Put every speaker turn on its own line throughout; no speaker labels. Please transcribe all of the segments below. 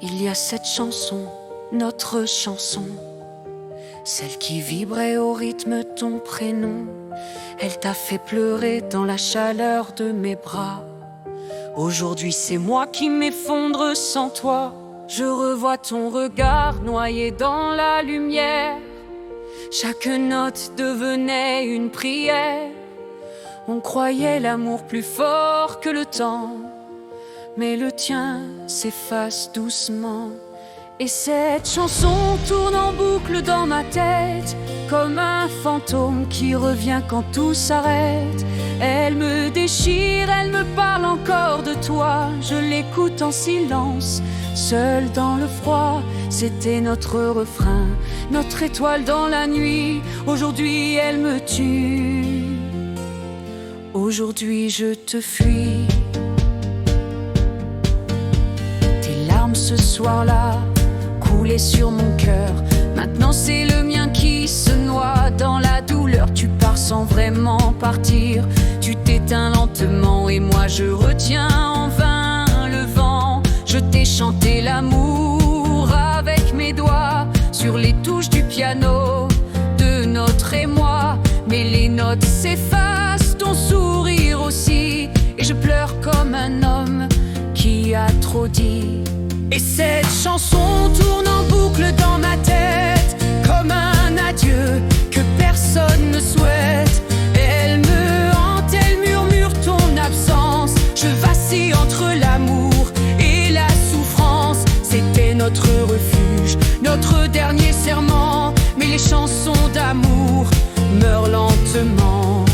il y a cette chanson, notre chanson, celle qui vibrait au rythme de ton prénom. Elle t'a fait pleurer dans la chaleur de mes bras. Aujourd'hui c'est moi qui m'effondre sans toi. Je revois ton regard noyé dans la lumière. Chaque note devenait une prière. On croyait l'amour plus fort que le temps, mais le tien s'efface doucement. Et cette chanson tourne en boucle dans ma tête, comme un fantôme qui revient quand tout s'arrête. Elle me déchire, elle me parle encore de toi. Je l'écoute en silence, seul dans le froid. C'était notre refrain, notre étoile dans la nuit. Aujourd'hui elle me tue, aujourd'hui je te fuis. Tes larmes ce soir-là coulaient sur mon cœur. Maintenant c'est le mien qui se noie dans la douleur. Tu pars sans vraiment partir, tu t'éteins lentement et moi je retiens en vain le vent. Je t'ai chanté l'amour avec mes doigts sur les touches du piano de notre émoi. Mais les notes s'effacent, ton sourire aussi, et je pleure comme un homme qui a trop dit. Et cette chanson tourne en boucle dans ma tête, comme un adieu que personne ne souhaite. Elle me hante, elle murmure ton absence. Je vacille entre l'amour et la souffrance. C'était notre refuge, notre dernier serment. Mais les chansons d'amour meurent lentement.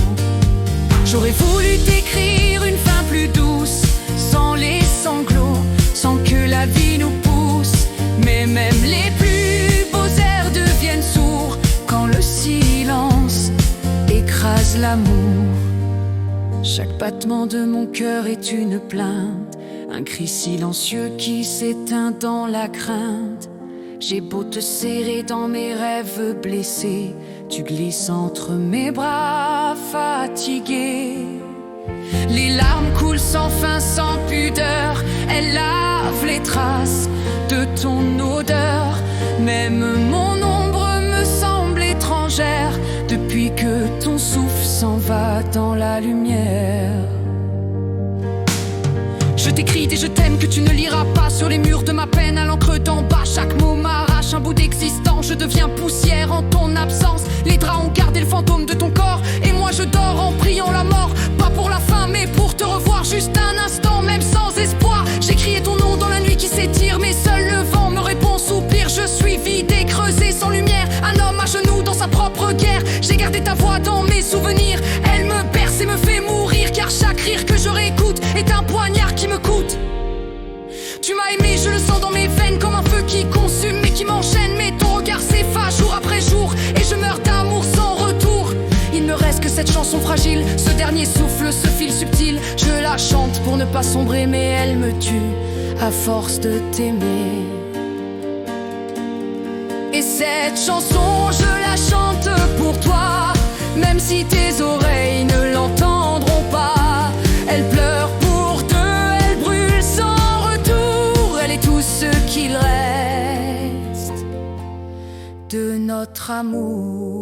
J'aurais voulu t'écrire une fin plus douce, sans les sanglots, sans que la vie nous pousse. Mais même les plus beaux airs deviennent sourds quand le silence écrase l'amour. Chaque battement de mon cœur est une plainte, un cri silencieux qui s'éteint dans la crainte. J'ai beau te serrer dans mes rêves blessés, tu glisses entre mes bras fatigués. Les larmes coulent sans fin, sans pudeur. Elles lavent les traces de ton odeur. Même mon ombre me semble étrangère depuis que ton souffle s'en va dans la lumière. Je t'écris des je t'aime que tu ne liras pas sur les murs de ma peine à l'encre d'en bas. Chaque mot m'arrache un bout d'existence. Je deviens poussière en ton absence. Les draps ont gardé le fantôme de ton corps et moi je dors en priant la mort. Pas pour la fin mais pour te revoir juste un instant, même sans espoir. J'ai crié ton nom dans la nuit qui s'étire, mais seul le vent me répond soupir. Je suis vide et creusé sans lumière, un homme à genoux dans sa propre guerre. J'ai gardé ta voix dans mes souvenirs. Elle me berce et me fait mourir, car chaque rire que je réécoute est un poignard qui me coûte. Tu m'as aimé, je le sens dans mes veines, comme un feu qui consume mais qui m'enchaîne. Mais ton regard s'efface jour après jour et je meurs d'amour sans retour. Il me reste que cette chanson fragile, ce dernier souffle, ce fil subtil. Je la chante pour ne pas sombrer, mais elle me tue à force de t'aimer. Et cette chanson, je la chante pour toi, même si tes oreilles ne l'entendront pas. Elle pleure pour deux, elle brûle sans retour. Elle est tout ce qu'il reste de notre amour.